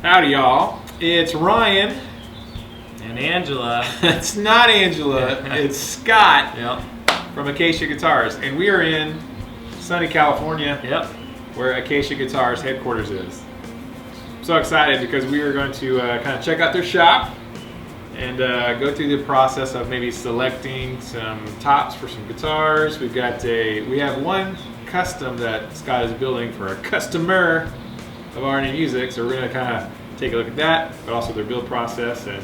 Howdy, y'all. It's Ryan. And Angela. It's not Angela. It's Scott. Yep. From Acacia Guitars. And we are in sunny California. Yep. Where Acacia Guitars headquarters is. I'm so excited because we are going to kind of check out their shop and go through the process of maybe selecting some tops for some guitars. We have one custom that Scott is building for a customer of RNA Music, so we're going to kind of take a look at that, but also their build process and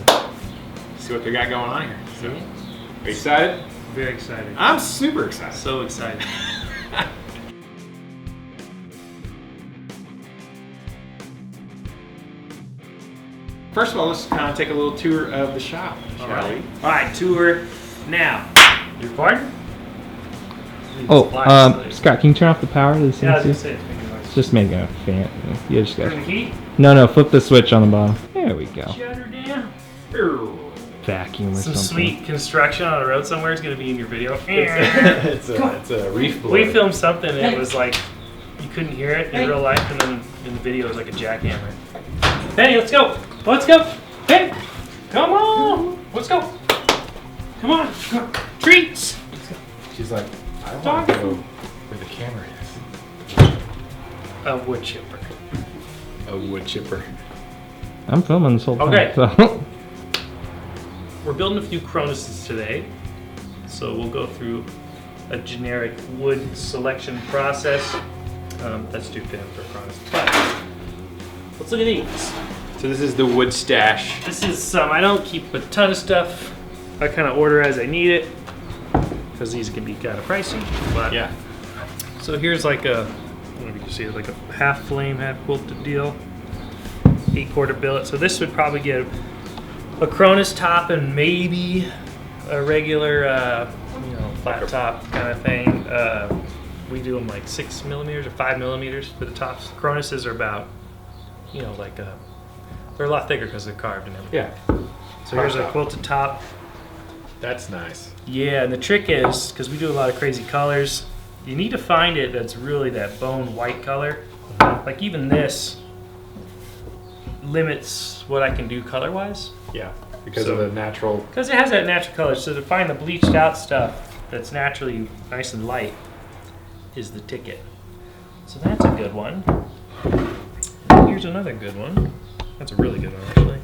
see what they got going on here. So, are you excited? Very excited. I'm super excited. So excited. First of all, let's kind of take a little tour of the shop, shall we? All right, tour now. You recording? Scott, can you turn off the power to the Yeah, I was CNC? gonna say it's making noise. It's just making a fan. You just got. Turn the key. No, flip the switch on the bottom. There we go. Shut her down. Vacuum or Some something. sweet construction on the road somewhere is gonna be in your video. It's a reef blower. We filmed something and it was like you couldn't hear it in real life, and then in the video it was like a jackhammer. Benny, let's go. Let's go. Benny, come on. Let's go. Come on. Treats. She's like, I want to go where the camera is. A wood chipper. A wood chipper. I'm filming this whole time. Okay. So. We're building a few Cronuses today, so we'll go through a generic wood selection process. That's too thin for Cronus. But let's look at these. So this is the wood stash. This is some, I don't keep a ton of stuff. I kind of order as I need it, because these can be kind of pricey. But Yeah. So here's like I don't know if you can see it, like a half flame, half quilted deal. 8-quarter billet. So this would probably get a Cronus top and maybe a regular, flat top kind of thing. We do them like 6 millimeters or 5 millimeters for the tops. Cronuses are about, they're a lot thicker because they're carved and everything. Yeah. So here's a quilted top. That's nice. Yeah, and the trick is, because we do a lot of crazy colors, you need to find it that's really that bone white color. Like even this limits what I can do color-wise. Yeah. Because of the natural. Because it has that natural color. So to find the bleached out stuff that's naturally nice and light is the ticket. So that's a good one. Here's another good one. That's a really good one, actually.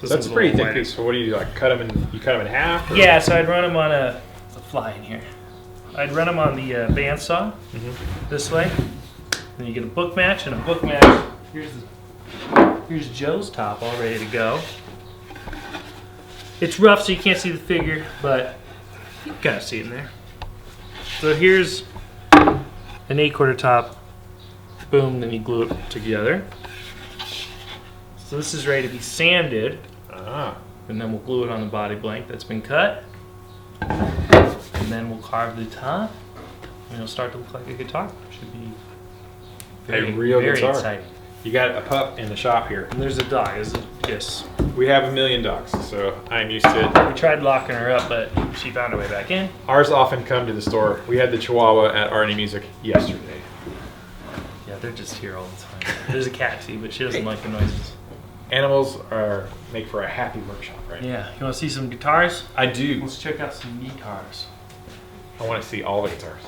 So That's a pretty thick piece. So what do you do? Like cut them in half? Or? Yeah, so I'd run them on a fly in here. I'd run them on the bandsaw this way. Then you get a book match and a book match. Here's Joe's top all ready to go. It's rough, so you can't see the figure, but you can kind of see it in there. So here's an 8-quarter top. Boom, then you glue it together. So this is ready to be sanded. And then we'll glue it on the body blank that's been cut. And then we'll carve the top. And it'll start to look like a guitar. Should be A real very guitar. exciting. You got a pup in the shop here. And there's a dog. Yes. We have 1 million dogs, so I'm used to it. We tried locking her up, but she found her way back in. Ours often come to the store. We had the Chihuahua at RNA Music yesterday. Yeah, they're just here all the time. There's a cat too, but she doesn't like the noises. Animals make for a happy workshop, right? Yeah. You want to see some guitars? I do. Let's check out some guitars. I want to see all the guitars.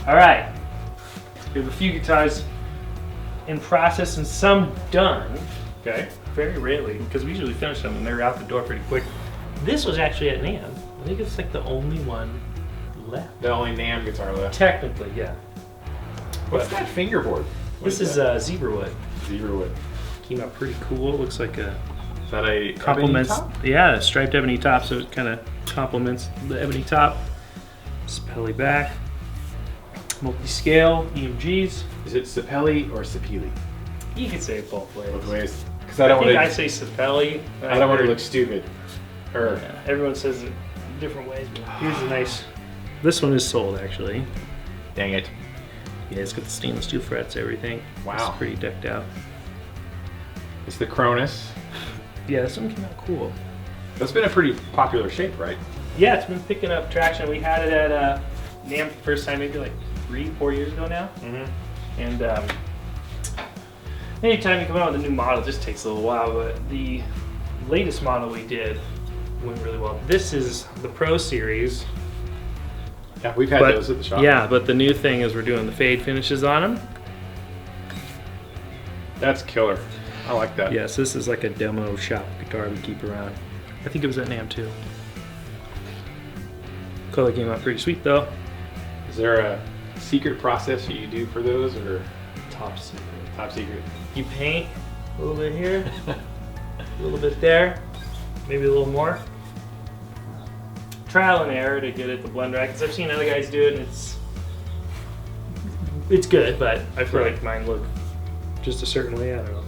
All right. We have a few guitars in process and some done. Okay. Very rarely, because we usually finish them and they're out the door pretty quick. This was actually at NAMM. I think it's like the only one left. The only NAMM guitar left. Technically, yeah. What's that fingerboard? This is zebra wood. Zebra wood. Came out pretty cool. It looks like a Is that a complements. ebony top? Yeah, a striped ebony top, so it kind of complements the ebony top. Spelly back. Multi-scale EMGs. Is it Sapelli or Sapili? You can say it both ways. Both ways. Because I don't want I to. say Sapelli. I don't want to look stupid. Or Yeah, everyone says it different ways. But here's a nice. This one is sold actually. dang it. Yeah, it's got the stainless steel frets, everything. Wow. It's pretty decked out. It's the Cronus. Yeah, this one came out cool. That's been a pretty popular shape, right? Yeah, it's been picking up traction. We had it at NAMM the first time, maybe like 3-4 years ago now. Mm-hmm. And anytime you come out with a new model, it just takes a little while. But the latest model we did went really well. This is the Pro Series. Yeah, we've had those at the shop. Yeah, but the new thing is we're doing the fade finishes on them. That's killer. I like that. Yes, this is like a demo shop guitar we keep around. I think it was at NAMM too. Color came out pretty sweet though. Is there a secret process you do for those, or Top secret. top secret? You paint a little bit here, a little bit there, maybe a little more. Trial and error to get it to blend right, because I've seen other guys do it and it's good, but I feel like mine look just a certain way. I don't know.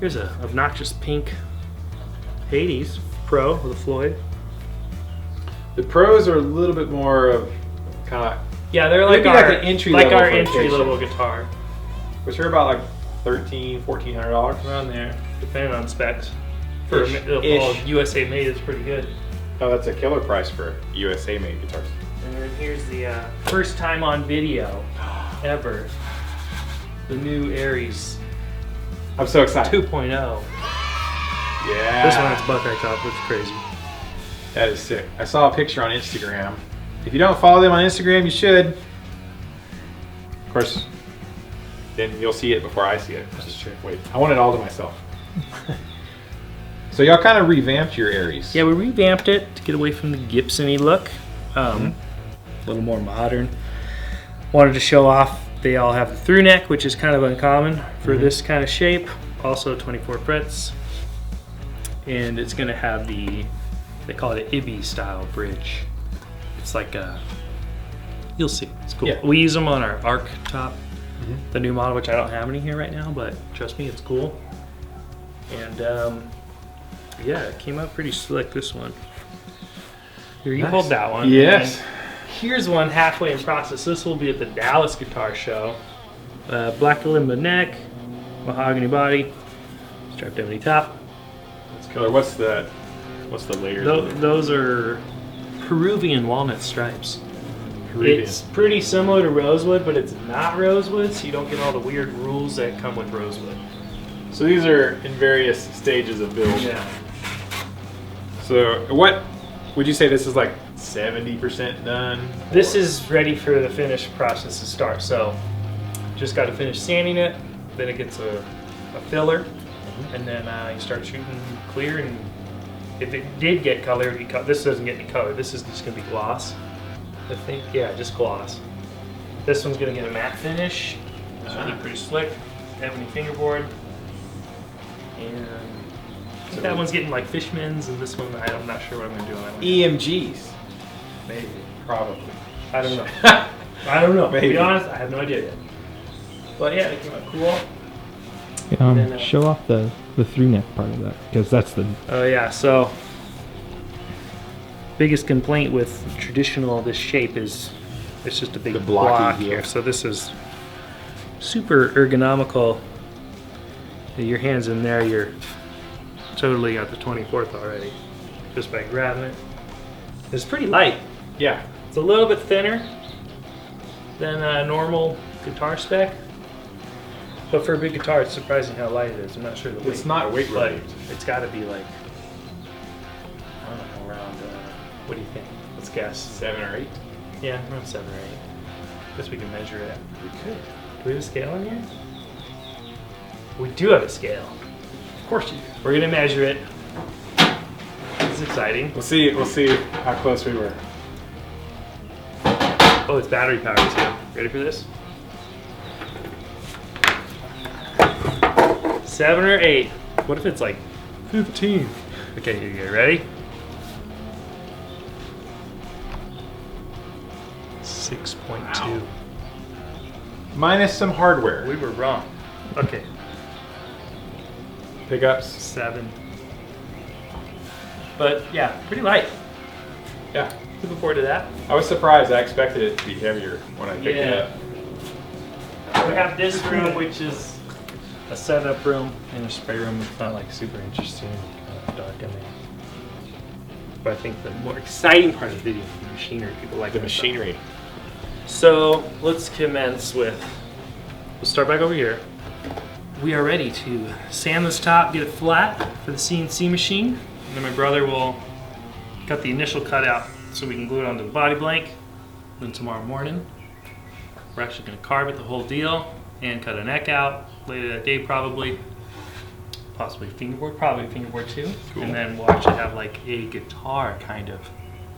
Here's a obnoxious pink Hades Pro with a Floyd. The Pros are a little bit more of kind of, Yeah, they're like maybe our like an entry level our for entry Acacia. level guitar, which are about like $1,300-$1,400. around there, depending on specs. For Ish. all USA made, it's pretty good. Oh, that's a killer price for USA made guitars. And then here's the first time on video ever, the new Aries I'm so excited. 2.0. Yeah. This one has Buckeye top, looks crazy. That is sick. I saw a picture on Instagram. If you don't follow them on Instagram, you should. Of course, then you'll see it before I see it. That's true. Wait, I want it all to myself. So y'all kind of revamped your Aries. Yeah, we revamped it to get away from the Gibson-y look. A little more modern. Wanted to show off they all have the through neck, which is kind of uncommon for this kind of shape. Also 24 frets. And it's gonna have the, they call it an Ibby style bridge. It's like a, you'll see, it's cool. Yeah. We use them on our Arc top, the new model, which I don't have any here right now, but trust me, it's cool. And yeah, it came out pretty slick, this one. Here, you Nice. hold that one. Yes. And here's one halfway in process. This will be at the Dallas Guitar Show. Black Kalimba neck, mahogany body, striped ebony top. That's killer. What's the layers? Those are Peruvian walnut stripes. Peruvian. It's pretty similar to rosewood, but it's not rosewood, so you don't get all the weird rules that come with rosewood. So these are in various stages of build. Yeah. So what would you say this is like 70% done? This is ready for the finish process to start. So just got to finish sanding it, then it gets a filler, and then you start shooting clear. And if it did get color, it'd be this doesn't get any color. This is just gonna be gloss. I think, yeah, just gloss. This one's gonna get a matte finish. It's gonna be pretty slick. Ebony fingerboard. And I think that one's getting like Fishman's, and this one I'm not sure what I'm gonna do on that one. EMGs. Maybe. Probably. I don't know. I don't know. To Maybe. be honest, I have no idea yet. But yeah, it came out cool. Then, Show off the through neck part of that, because that's the Oh yeah, so biggest complaint with traditional this shape is it's just a big The blocky block heel. here. So this is super ergonomical. Your hands in there, you're totally at the 24th already, just by grabbing it. It's pretty light. Yeah. It's a little bit thinner than a normal guitar spec, but for a big guitar, it's surprising how light it is. I'm not sure the weight. It's not weight but relieved. it's got to be like, I don't know, around, what do you think? Let's guess. 7 or 8. Yeah, around 7 or 8. Guess we can measure it. We could. Do we have a scale in here? We do have a scale. Of course you do. We're gonna measure it. This is exciting. We'll see how close we were. Oh, it's battery powered too. Ready for this? 7 or 8. What if it's like 15? Okay, here you go. Ready? 6.2. Wow. Minus some hardware. We were wrong. Okay, Pickups. 7. But yeah, pretty light. Yeah. Looking forward to that. I was surprised. I expected it to be heavier when I picked it up. We have this room, which is a setup room and a spray room. It's not like super interesting, kind of dark in there. But I think the more exciting part of the video is the machinery. People like The that stuff. machinery. So let's commence with, we'll start back over here. We are ready to sand this top, get it flat for the CNC machine. And then my brother will cut the initial cut out so we can glue it onto the body blank. Then tomorrow morning, we're actually gonna carve it, the whole deal, and cut a neck out later that day probably. Possibly fingerboard, probably fingerboard too. Cool. And then we'll actually have like a guitar kind of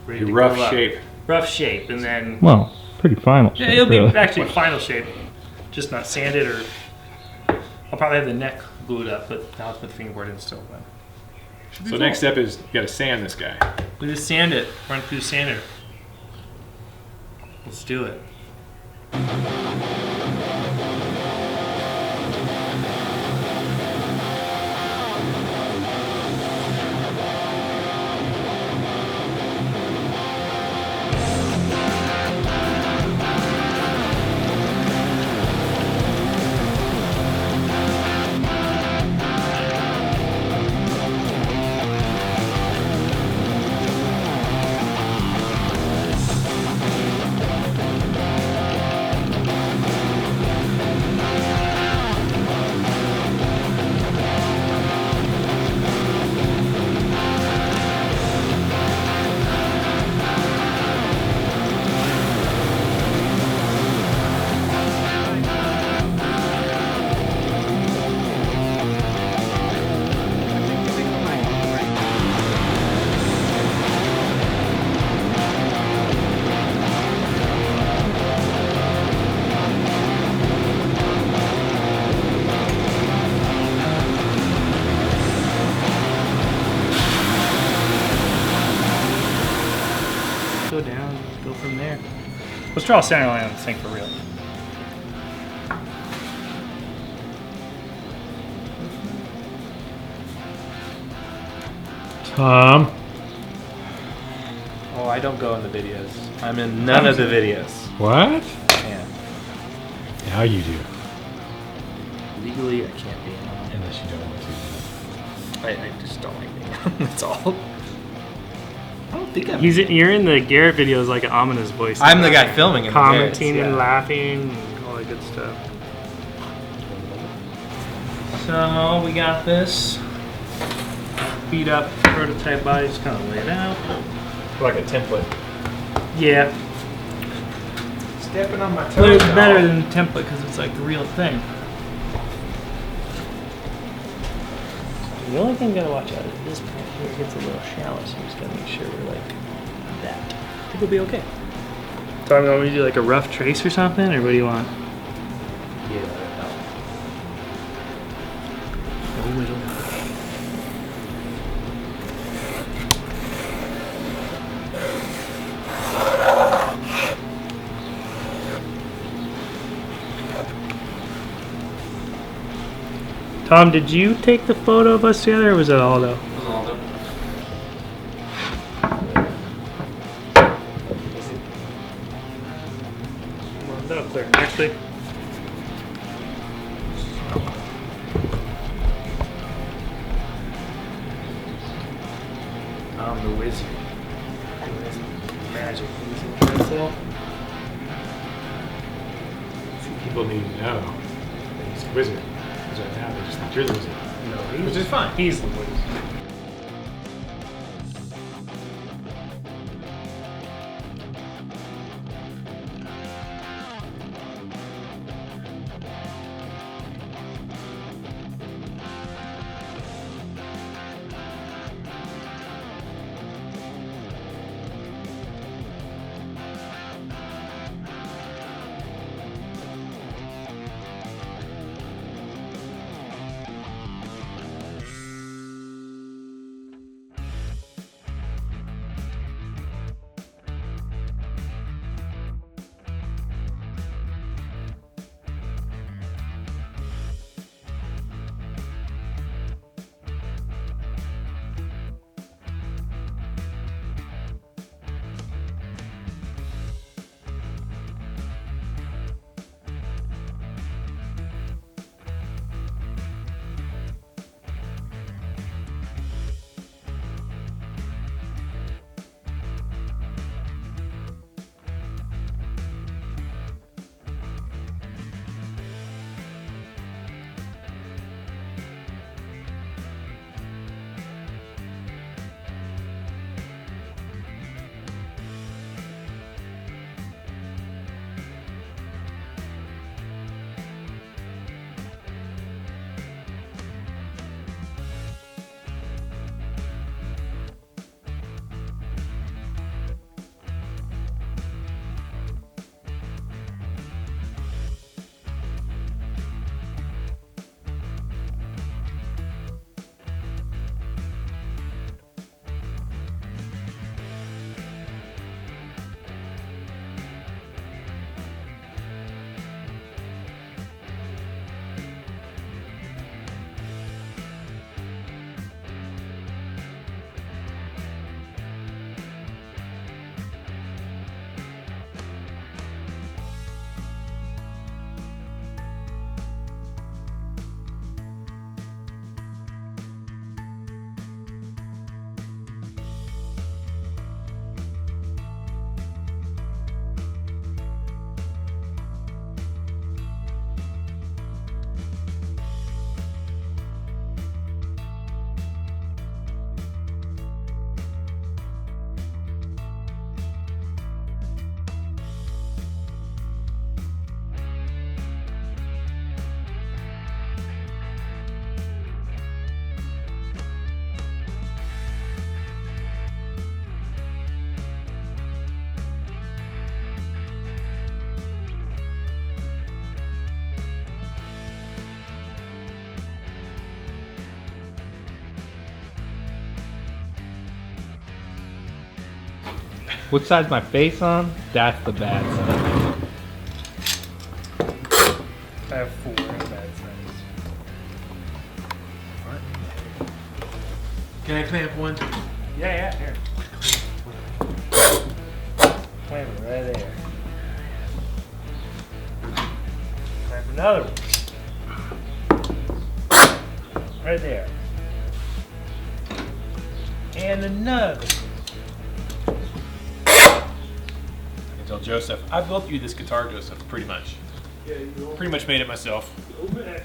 ready A to rough go up. shape. Rough shape, and then Well, pretty final. yeah, it'll be really. actually final shape, just not sanded, or I'll probably have the neck glued up, but now let's put the fingerboard in still. But should be So cool. next step is you got to sand this guy. We just sand it, run it through the sander. Let's do it. Go down, go from there. Let's draw a center line on this thing for real. Tom. Oh, I don't go in the videos. I'm in none of the videos. What? Yeah. Now you do. Legally, I can't be in on it. Unless you don't want to. I just don't like being. That's all. I don't think I'm. You're in the Garrett videos like an ominous voice. I'm the guy filming in the commenting videos, and yeah. laughing and all that good stuff. So we got this beat up prototype body, just kind of lay it out. Like a template. Yeah, Stepping on my toes. but it's better than the template because it's like the real thing. The only thing we gotta watch out is this part here gets a little shallow, so we just gotta make sure we're like that. I think we'll be okay. So I'm going to do like a rough trace or something, or what do you want? Yeah. Oh, it'll Tom, did you take the photo of us together, or was it Aldo? Aldo. That'll clear. Actually, I'm the wizard. magic. Pencil. People need to know that he's a wizard. Because right now they just think you're the wizard. No, Which is fine. He's the wizard. What side's my face on? That's the bad side. I have 4 on bad sides. Can I clamp one? Yeah, here. Clamp it right there. Clamp another one. Right there. And another. I can tell Joseph, I built you this guitar, Joseph, pretty much. Yeah, you Pretty much made it myself. open it.